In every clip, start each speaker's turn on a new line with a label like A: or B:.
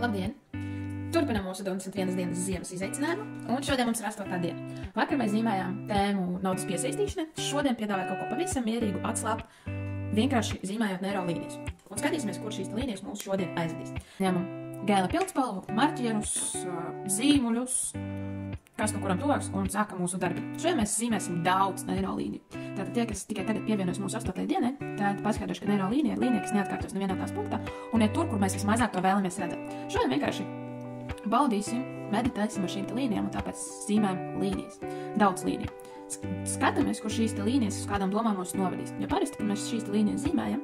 A: Labdien! Turpinām mūsu 21 dienas ziemas izaicinājumu, un šodien mums ir 8. diena. Vakar mēs zīmējām tēmu naudas piesaistīšana, šodien piedāvāju kaut ko pavisam mierīgu, atslābu, vienkārši zīmējot neiro līnijas. Un skatīsimies, kur šīs līnijas mūs šodien aizvedīs. Ņemam gēla pildspalvu, marķierus, zīmuļus, kas no kuram tuvāks, un sākam mūsu darbu. Šodien mēs zīmēsim daudz neiro līniju. Tātad tie, kas tikai tagad pievienojas mūsu 8. dienai, tad paskaidrošu, ka neiro līnija ir līnija, kas neatkārtos nevienā tās punktā, un ir tur, kur mēs vismazāk to vēlamies redzēt. Šodien vienkārši baudīsim, meditēsim ar šīm līnijām, un tāpēc zīmējam līnijas. Daudz līniju. Skatāmies, kur šīs līnijas uz kādām domām mūs novadīs. Jo parasti, kad mēs šīs līnijas zīmējam,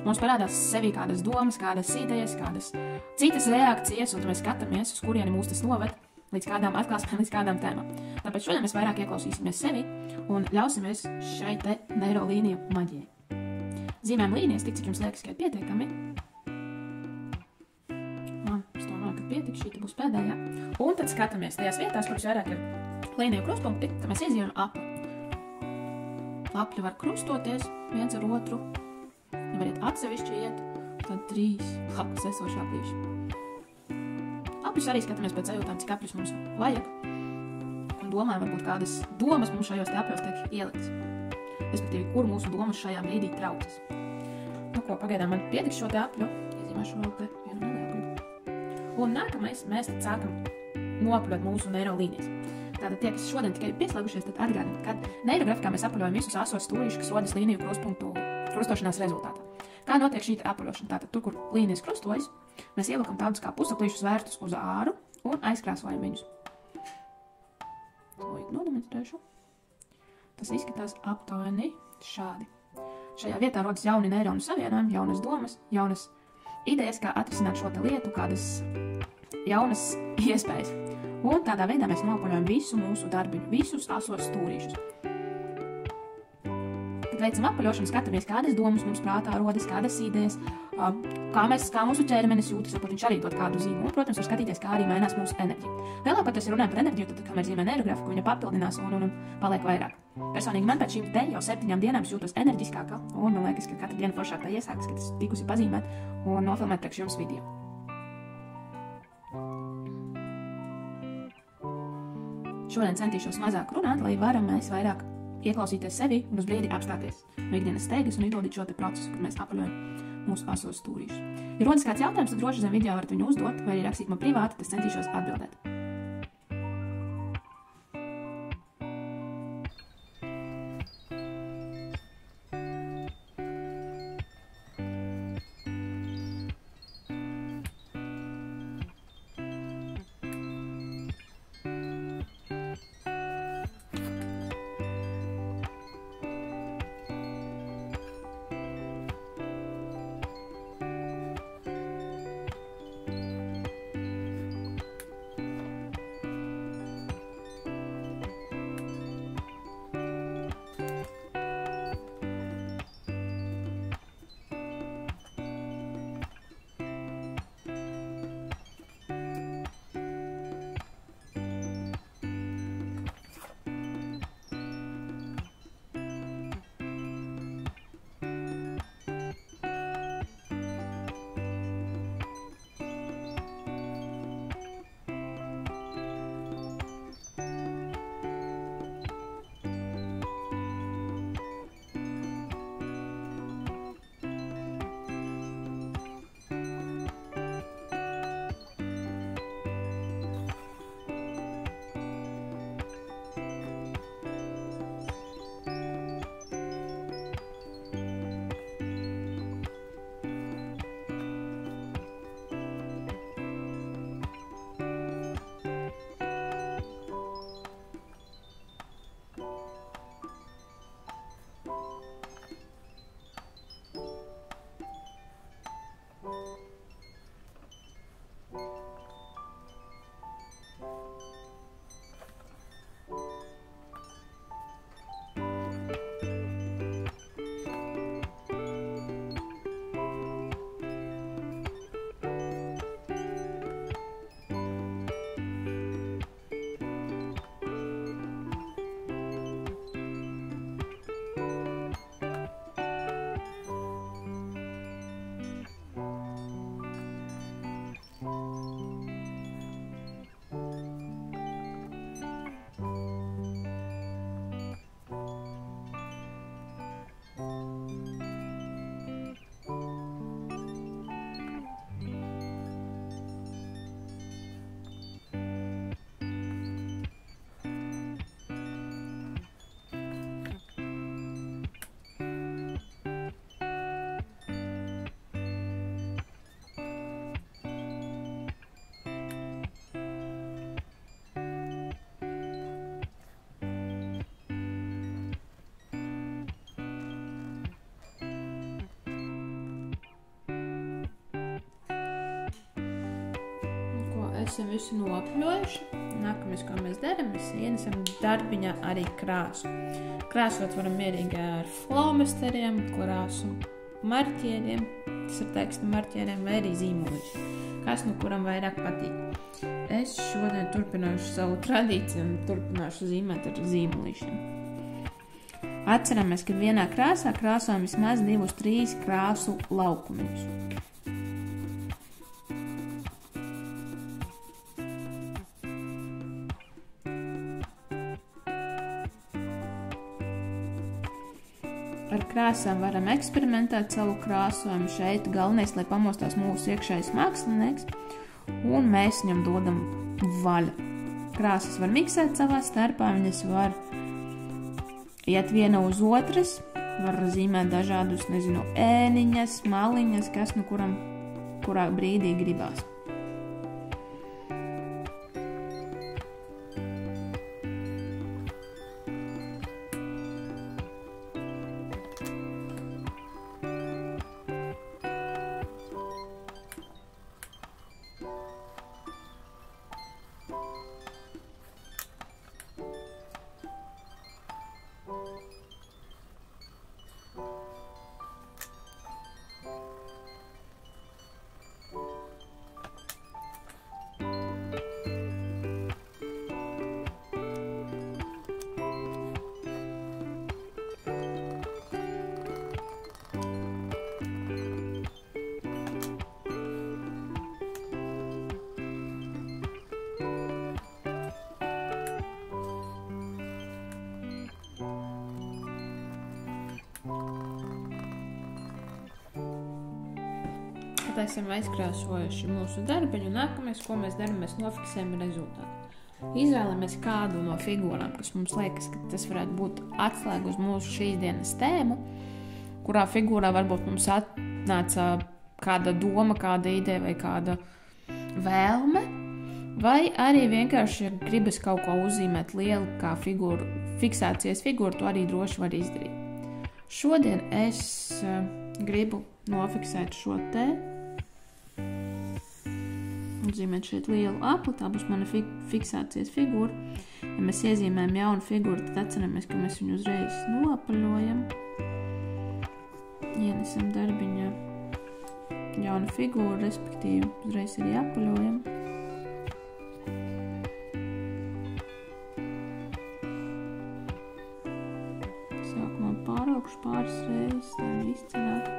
A: mums parādās sevī kādas domas, kādas idejas, kādas citas reakcijas, un mēs skatāmies, uz kurieni mūs tas noved, līdz kādām atklāsmēm, līdz kādām tēmām. Tāpēc šodien mēs vairāk ieklausīsimies sevi un ļausimies šai te neiro līniju maģijai. Zīmējam līnijas tik, cik jums liekas, ka ir pietiekami. Es domāju, ka pietiks, šī būs pēdējā. Un tad skatāmies tajās vietās, kuras vairāk ir līniju krustpunkti, tad mēs iezīmējam apli. Apli var krustoties viens ar otru. Ja variet atsevišķi iet, tad 3 blakus esoši aplīši. Apļus arī skatāmies pēc sajūtām, cik apļus mums vajag. Un domājam, varbūt kādas domas mums šajos te apļos tiek ieliktas. Respektīvi, kur mūsu domas šajā brīdī traucas. Nu ko, pagaidām man pietiks šo te apļu. Iezīmēšu vēl te vienu nelielu. Un nākamais mēs tad sākam noapļot mūsu neiro līnijas. Tātad tie, kas šodien tikai pieslēgušies, tad atgādināt, kad neirografikā mēs apļojam visus asos stūrīšus, kas rodas līniju krustpunktu krustošanās rezultātā. Kā notiek šī apļošana? Tātad tur, kur līnijas krustojas, mēs ielikam tādus kā pusaplīšus vērstus uz āru un aizkrāsojam viņus. To nodemonstrēšu. Tas izskatās aptuveni šādi. Šajā vietā rodas jauni neironu savienojumi, jaunas domas, jaunas idejas, kā atrisināt šo te lietu, kādas jaunas iespējas. Un tādā veidā mēs noapaļojam visu mūsu darbiņu, visus asos stūrīšus. Kad veicam apaļošanu, skatāmies, kādas domas mums prātā rodas, kādas idejas, kā mūsu ķermenis jūtas, varbūt viņš arī dod kādu zīmu. Un, protams, var skatīties, kā arī mainās mūsu enerģija. Lielākoties, ja runājam par enerģiju, tad, kamēr zīmē neirografiku, viņa papildinās un paliek vairāk. Personīgi man pēc šīm te jau 7 dienām jūtos enerģiskākā, un man liekas, ka katru dienu foršāk tā iesākas, kad es tikusi pazīmēt un nofilmēt priekš jums video. Šodien centīšos mazāk runāt, lai varam mēs vairāk ieklausīties sevi un uz brīdi apstāties no ikdienas steigas un izbaudīt šo te procesu, kad mēs apaļojam mūsu asos stūrīšus. Ja rodas kāds jautājums, tad droši zem video varat viņu uzdot vai arī rakstīt man privāti, tad centīšos atbildēt. Esam visu nopļojuši. Nākamais, ko mēs darām, mēs ienesam darbiņā arī krāsu. Krāsot varam mierīgi ar flomasteriem, krāsu marķieriem, kas ir teksta marķieriem vai arī zīmolīši. Kas nu kuram vairāk patīk. Es šodien turpināšu savu tradīciju un turpināšu zīmēt ar zīmolīšiem. Atceramies, ka vienā krāsā krāsojam vismaz 2-3 krāsu laukumiņus. Ar krāsām varam eksperimentēt savu krāsojumu. Šeit galvenais, lai pamostās mūsu iekšējais mākslinieks, un mēs viņam dodam vaļu. Krāsas var miksēt savā starpā, viņas var iet viena uz otras, var zīmēt dažādus, ēniņas, maliņas, kas nu kurā brīdī gribās. Kad esam aizkrāsojuši mūsu darbiņu, nākamais, ko mēs darām, mēs nofiksējam rezultātu. Izvēlamies kādu no figūrām, kas mums liekas, ka tas varētu būt atslēga uz mūsu šīs dienas tēmu, kurā figūrā varbūt mums atnāca kāda doma, kāda ideja vai kāda vēlme, vai arī vienkārši, ja gribas kaut ko uzzīmēt lielu kā figūru, fiksācijas figūru, to arī droši var izdarīt. Šodien es gribu nofiksēt šo te, uzzīmēt šeit lielu apli, tā būs mana fiksācijas figūra. Ja mēs iezīmējam jaunu figūru, tad atceramies, ka mēs viņu uzreiz noapaļojam. Ienesam darbiņā jaunu figūru, respektīvi uzreiz arī apaļojam. Sākumā pāraugšu pāris reizes, lai izcenātu.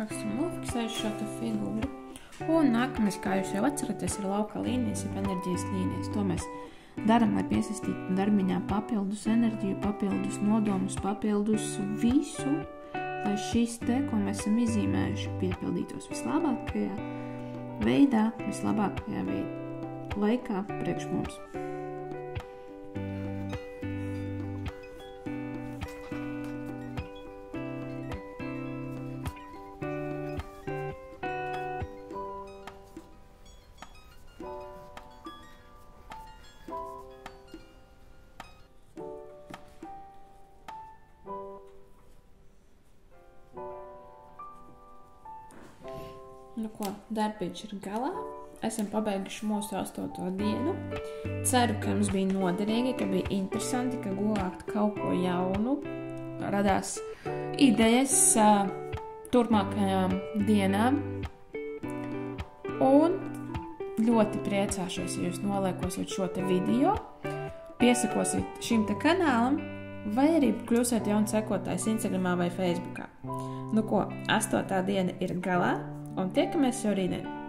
A: Esam nofiksējuši šo te figūru. Un nākamais, kā jūs jau atceraties, ir lauka līnijas, ir enerģijas līnijas. To mēs darām, lai piesaistītu darbiņā papildus enerģiju, papildus nodomus, papildus visu, lai šis te, ko mēs esam izzīmējuši, piepildītos vislabākajā veidā, vislabākajā laikā priekš mums. Nu ko, darbiņš ir galā. Esam pabeiguši mūsu 8. dienu. Ceru, ka jums bija noderīgi, ka bija interesanti, ka guvāt kaut ko jaunu, radās idejas turpmākajām dienām. Un ļoti priecāšos, ja jūs noliekosiet šo te video, piesakosiet šim te kanālam, vai arī kļūsiet jauns sekotājs Instagramā vai Facebookā. Nu ko, 8. diena ir galā, un tiekamies jau rītdien.